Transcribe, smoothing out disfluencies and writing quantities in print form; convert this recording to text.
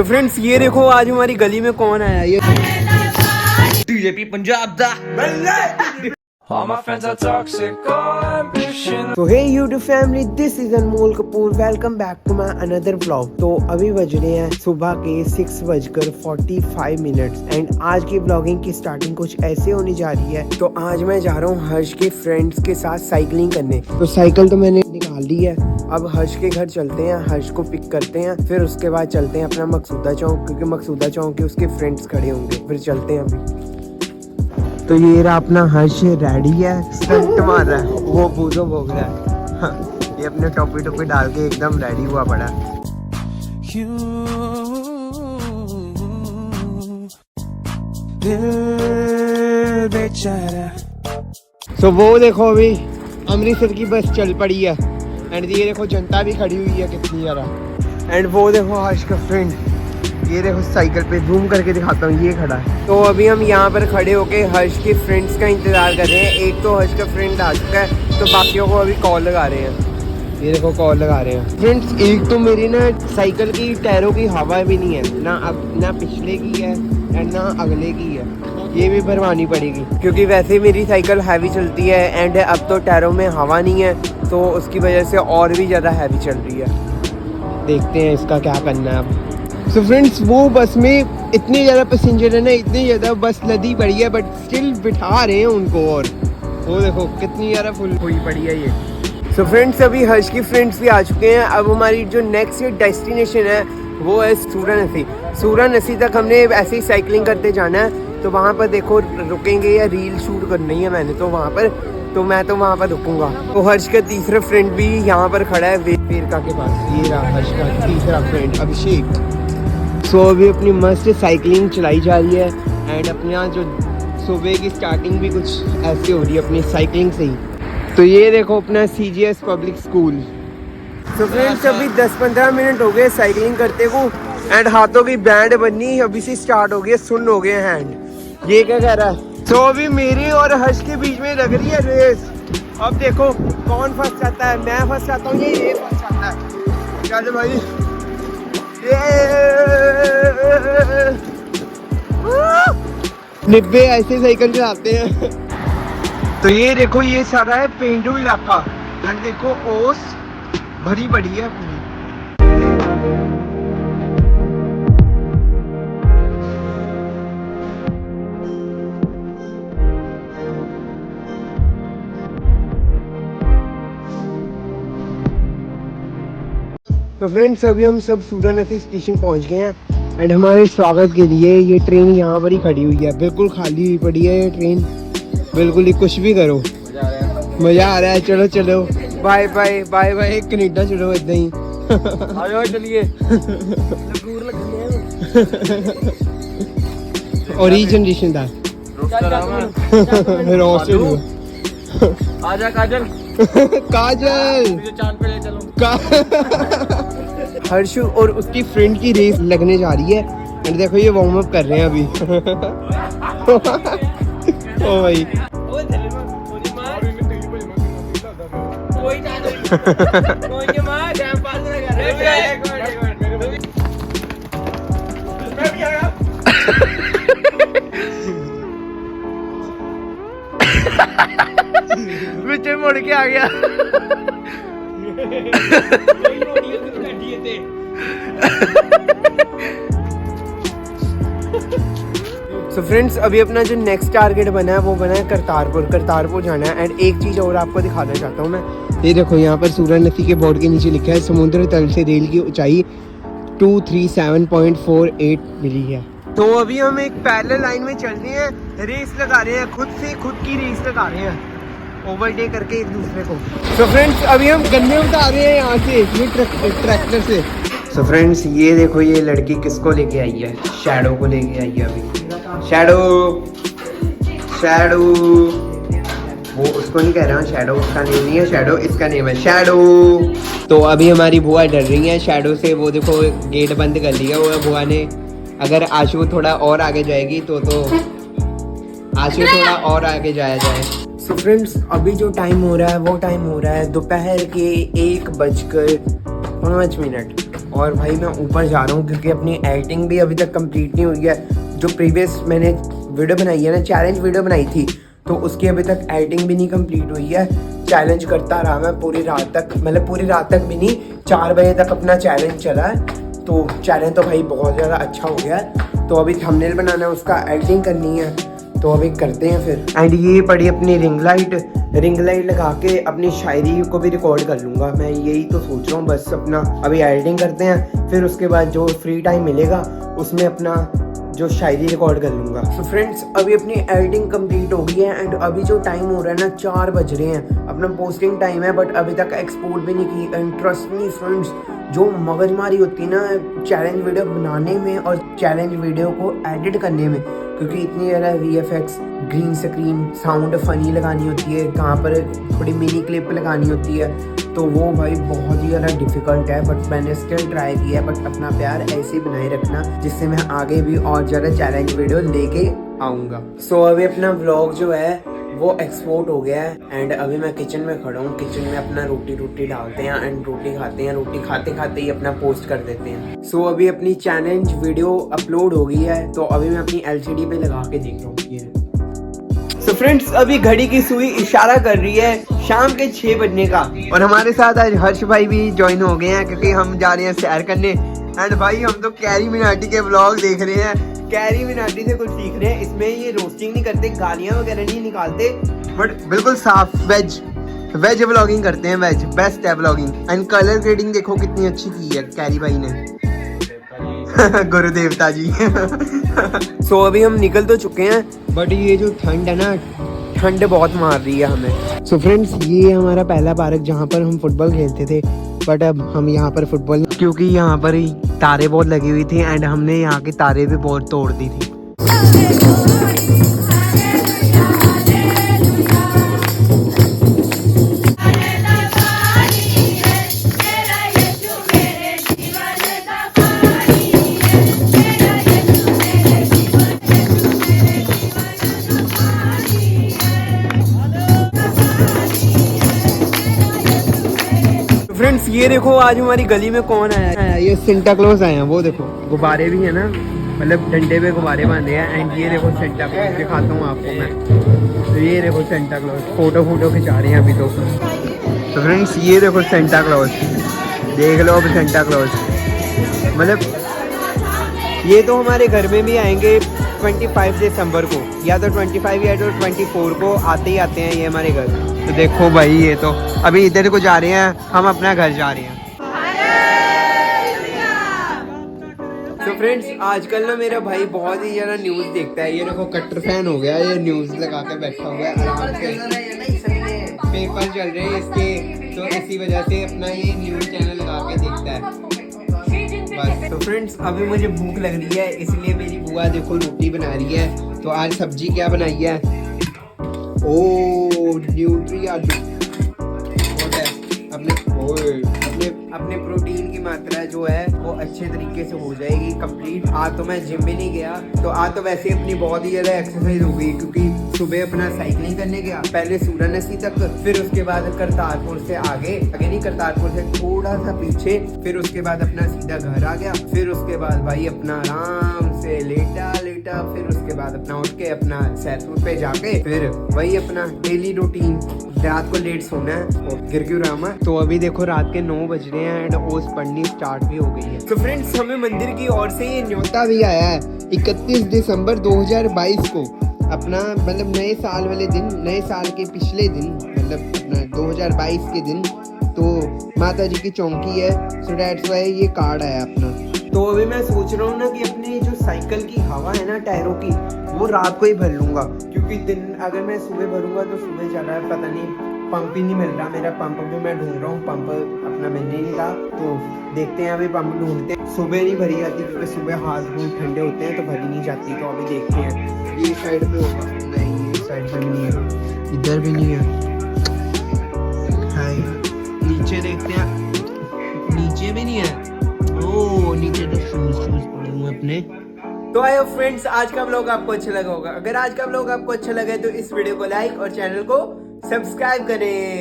तो फ्रेंड्स ये देखो आज हमारी गली में कौन आया, ये बीजेपी पंजाब दा। All my friends are toxic, all ambition. तो hey YouTube family, this is Anmol Kapoor, welcome back to my another vlog. तो अभी बज रहे हैं सुबह के 6:45 एंड आज की व्लॉगिंग की स्टार्टिंग कुछ ऐसे होने जा रही है। तो आज मैं जा रहा हूँ हर्ष के फ्रेंड्स के साथ साइकिलिंग करने। तो साइकिल तो मैंने निकाल ली है, अब हर्ष के घर चलते हैं, हर्ष को पिक करते हैं, फिर उसके बाद चलते हैं अपना मकसूदा चौक, क्योंकि मकसूदा चौक के उसके फ्रेंड्स खड़े होंगे, फिर चलते हैं अभी। तो ये रहा अपना हर्ष, रेडी है, स्टंट मार रहा है, वो बूझो भोग रहा है। हाँ, ये अपने टोपी टोपी डाल के एकदम रेडी हुआ पड़ा है। तो वो देखो अभी अमृतसर की बस चल पड़ी है एंड ये देखो जनता भी खड़ी हुई है कितनी ज्यादा। एंड वो देखो हर्ष का फ्रेंड, ये देखो साइकिल पे जूम करके दिखाता हूँ, ये खड़ा है। तो अभी हम यहाँ पर खड़े होके हर्ष के फ्रेंड्स का इंतजार कर रहे हैं। एक तो हर्ष का फ्रेंड आ चुका है, तो बाकियों को अभी कॉल लगा रहे हैं। ये देखो कॉल लगा रहे हैं। फ्रेंड्स एक तो मेरी ना साइकिल की टायरों की हवा भी नहीं है, ना पिछले की है एंड ना अगले की है, ये भी भरवानी पड़ेगी क्योंकि वैसे मेरी साइकिल हैवी चलती है एंड अब तो टायरों में हवा नहीं है, तो उसकी वजह से और भी ज़्यादा हैवी चल रही है। देखते हैं इसका क्या करना है अब। सो फ्रेंड्स वो बस में इतने ज़्यादा पैसेंजर है ना, इतनी ज़्यादा बस लदी पड़ी है, बट स्टिल बिठा रहे हैं उनको। और वो देखो कितनी ज़्यादा फुल हुई पड़ी है ये। सो फ्रेंड्स अभी हर्ष की फ्रेंड्स भी आ चुके हैं। अब हमारी जो नेक्स्ट डेस्टिनेशन है वो है सूरानसी। सूरानसी तक हमने ऐसे ही साइकिलिंग करते जाना है, तो वहाँ पर देखो रुकेंगे या रील शूट करनी है मैंने, तो वहाँ पर तो मैं तो वहाँ पर रुकूंगा। तो हर्ष का तीसरा फ्रेंड भी यहाँ पर खड़ा है वेरका के पास, ये रहा हर्ष का तीसरा फ्रेंड अभिषेक। सो अभी अपनी मस्त साइकिलिंग चलाई जा रही है एंड अपना जो सुबह की स्टार्टिंग भी कुछ ऐसी हो रही है अपनी साइकिलिंग से ही। तो ये देखो अपना CGS पब्लिक स्कूल। तो फ्रेंड्स अभी 10-15 मिनट हो गए साइकिलिंग करते को एंड हाथों की बैंड बननी अभी से स्टार्ट हो गई, सुन हो गए हैंड। ये क्या कह रहा है? तो अभी मेरे और हर्ष के बीच में लग रही है रेस। अब देखो कौन फर्स्ट आता है, मैं फर्स्ट आता हूँ ये फर्स्ट आता है। चल भाई, निब्बे ऐसे साइकिल चलाते हैं। तो ये देखो ये सारा है पेंडू इलाका एंड देखो ओस भरी पड़ी है पूरी। तो फ्रेंड्स अभी हम सब सूरानसी स्टेशन पहुंच गए हैं एंड हमारे स्वागत के लिए ये ट्रेन यहाँ पर ही खड़ी हुई है, बिल्कुल खाली हुई पड़ी है ये ट्रेन, बिल्कुल ही कुछ भी करो, मजा आ रहा है। चलो चलो bye bye bye bye, Canada चलो इतना ही। आओ चलिए। और ये जनरेशन था आजा काजल। काजल चांद पे ले चलो। हर्ष और उसकी फ्रेंड की रेस लगने जा रही है एंड देखो ये वार्म अप कर रहे हैं अभी। ओ भाई पीछे मुड़ के आ गया। सो फ्रेंड्स अभी अपना जो नेक्स्ट टारगेट बना है वो बना है करतारपुर जाना है। एंड एक चीज़ और आपको दिखाना चाहता हूँ मैं, ये देखो यहाँ पर सूरानसी के बोर्ड के नीचे लिखा है समुद्र तल से रेल की ऊंचाई 237.48 मिली है। तो अभी हम एक पैरेलल लाइन में चल रहे हैं, रेस लगा रहे हैं, खुद की रेस लगा रहे हैं, ओवरटेक करके एक दूसरे को। सो फ्रेंड्स अभी हम गन्ने उतार रहे हैं यहाँ से ये ट्रैक्टर से। सो फ्रेंड्स ये देखो ये लड़की किसको लेके आई है, शैडो को लेके आई है अभी। शैडो वो उसको नहीं कह रहा हूँ, शैडो उसका नेम नहीं है, शैडो इसका नेम है शैडो। तो अभी हमारी बुआ डर रही है शैडो से, वो देखो गेट बंद कर लिया हुआ है बुआ ने। अगर आशु थोड़ा और आगे जाएगी तो आशु थोड़ा और आगे जाया जाए। सो फ्रेंड्स अभी जो टाइम हो रहा है वो टाइम हो रहा है दोपहर के 1:05 और भाई मैं ऊपर जा रहा हूँ क्योंकि अपनी एडिटिंग भी अभी तक कंप्लीट नहीं हुई है। जो प्रीवियस मैंने वीडियो बनाई है ना, चैलेंज वीडियो बनाई थी, तो उसकी अभी तक एडिटिंग भी नहीं कंप्लीट हुई है। चैलेंज करता रहा मैं पूरी रात तक, मतलब पूरी रात तक भी नहीं, 4 बजे तक अपना चैलेंज चला है। तो चैलेंज तो भाई बहुत ज़्यादा अच्छा हो गया है। तो अभी थंबनेल बनाना है, उसका एडिटिंग करनी है, तो अभी करते हैं फिर। एंड ये पड़ी अपनी रिंग लाइट लगा के अपनी शायरी को भी रिकॉर्ड कर लूँगा। मैं यही तो सोच रहा हूँ, बस अपना अभी एडिटिंग करते हैं, फिर उसके बाद जो फ्री टाइम मिलेगा उसमें अपना जो शायरी रिकॉर्ड कर लूँगा। तो फ्रेंड्स अभी अपनी एडिटिंग कंप्लीट हो गई है एंड अभी जो टाइम हो रहा है ना 4 बज रहे हैं, अपना पोस्टिंग टाइम है, बट अभी तक एक्सपोर्ट भी नहीं की। एंड ट्रस्ट मी फ्रेंड्स, जो मगजमारी होती है ना चैलेंज वीडियो बनाने में और चैलेंज वीडियो को एडिट करने में, क्योंकि इतनी ज़्यादा VFX, green screen, sound funny लगानी होती है, कहाँ पर थोड़ी मिनी क्लिप लगानी होती है, तो वो भाई बहुत ही ज़्यादा डिफ़िकल्ट है। बट मैंने स्टिल ट्राई किया है। बट अपना प्यार ऐसे ही बनाए रखना जिससे मैं आगे भी और ज़्यादा चैलेंज वीडियो लेके आऊँगा। सो अभी अपना व्लॉग जो है वो एक्सपोर्ट हो गया है एंड अभी मैं किचन में खड़ा हूँ। किचन में अपना रोटी डालते हैं एंड रोटी खाते हैं। रोटी खाते खाते ही अपना पोस्ट कर देते हैं। सो अभी अपनी चैलेंज वीडियो अपलोड हो गई है, तो अभी मैं अपनी LCD पे लगा के देख रहा हूँ ये। सो फ्रेंड्स अभी घड़ी की सुई इशारा कर रही है शाम के 6 बजने का, और हमारे साथ आज हर्ष भाई भी ज्वाइन हो गए हैं क्योंकि हम जा रहे हैं सैर करने। एंड भाई हम तो कैरी मिनाटी के व्लॉग देख रहे हैं, कैरी मिनाटी से कुछ सीख रहे हैं। इसमें ये रोस्टिंग नहीं करते, गालियां वगैरह नहीं निकालते, बट बिल्कुल साफ वेज व्लॉगिंग करते हैं। वेज बेस्ट है व्लॉगिंग। एंड कलर ग्रेडिंग देखो कितनी अच्छी की है कैरी भाई ने। गुरु देवता जी। सो अभी हम निकल तो चुके हैं, बट ये जो ठंड है ना, ठंड बहुत मार रही है हमें। सो फ्रेंड्स ये हमारा पहला पार्क जहाँ पर हम फुटबॉल खेलते थे, बट अब हम यहाँ पर फुटबॉल, क्योंकि यहाँ पर ही तारे बहुत लगी हुई थी एंड हमने यहाँ की तारे भी बहुत तोड़ दी थी। फ्रेंड्स ये देखो आज हमारी गली में कौन आया है, ये सेंटा क्लॉज आए हैं। वो देखो गुब्बारे भी है ना, मतलब डंडे पे गुब्बारे बांधे हैं। एंड ये देखो सेंटा क्लॉज दिखाता हूँ आपको मैं। तो ये देखो सेंटा क्लॉज फोटो खिंचा रहे हैं अभी तो फ्रेंड्स ये देखो सेंटा क्लॉज, देख लो अब सेंटा क्लॉज। मतलब ये तो हमारे घर में भी आएंगे 25 दिसंबर को, या तो 25 या तो 24 को आते हैं ये हमारे घर। तो देखो भाई ये तो अभी इधर को जा रहे हैं, हम अपना घर जा रहे हैं। तो फ्रेंड्स आजकल ना मेरा भाई बहुत ही ज़्यादा न्यूज़ देखता है। ये देखो कट्टर फैन हो गया, ये न्यूज़ लगा के बैठा हुआ है आराम से। पेपर चल रहे हैं इसके, तो इसी वजह से अपना ये न्यूज़ चैनल लगा के देखता है बस। तो फ्रेंड्स अभी मुझे भूख लग रही है, इसलिए मेरी बुआ देखो रोटी बना रही है। तो आज सब्जी क्या बनाई है? ओ न्यूट्री आलू। अपने प्रोटीन की मात्रा जो है वो अच्छे तरीके से हो जाएगी कंप्लीट। आज तो मैं जिम भी नहीं गया, तो आज तो वैसे अपनी बहुत ही ज़्यादा एक्सरसाइज हो गई, क्योंकि सुबह अपना साइकिलिंग करने गया, पहले सूरनसी तक, फिर उसके बाद करतारपुर से आगे नहीं, करतारपुर से थोड़ा सा पीछे, फिर उसके बाद अपना सीधा घर आ गया। फिर उसके बाद भाई अपना आराम से लेटा, फिर उसके बाद अपना उठ के अपना सैरपुर पे जाके फिर वही अपना डेली रूटीन। रात को लेट सोना है और गिर क्यों रहा मैं। तो अभी देखो रात के 9 बज रहे हैं एंड ओस पढ़नी स्टार्ट भी हो गई है। तो फ्रेंड्स हमें मंदिर की ओर से ये न्योता भी आया है 31 दिसंबर 2022 को, अपना मतलब नए साल वाले दिन, नए साल के पिछले दिन, मतलब अपना 2022 के दिन। तो माता जी की चौकी है, सो दैट्स व्हाई ये कार्ड आया अपना। तो अभी मैं सोच रहा हूँ ना कि अपनी जो साइकिल की हवा है ना टायरों की, वो रात को ही भर लूँगा, क्योंकि दिन अगर मैं सुबह भरूँगा तो सुबह चला है, पता नहीं पंप ही नहीं मिल रहा। मेरा पंप भी मैं ढूंढ रहा हूँ, पंप अपना मिलने नहीं रहा। तो देखते हैं अभी पंप ढूंढते हैं। सुबह नहीं भरी जाती क्योंकि सुबह हाथ बहुत ठंडे होते हैं, तो भरी नहीं जाती। तो अभी देखते हैं ये साइड पे होगा, नहीं ये साइड पे भी नहीं है, इधर भी नहीं है। हाय नीचे देखते हैं, नीचे भी नहीं है। ओ नीचे तो शूज पड़े हुए अपने। तो आयो फ्रेंड्स आज का व्लॉग आपको अच्छा लगा होगा। अगर आज का व्लॉग आपको अच्छा लगा है तो इस वीडियो को लाइक और चैनल को सब्सक्राइब करें।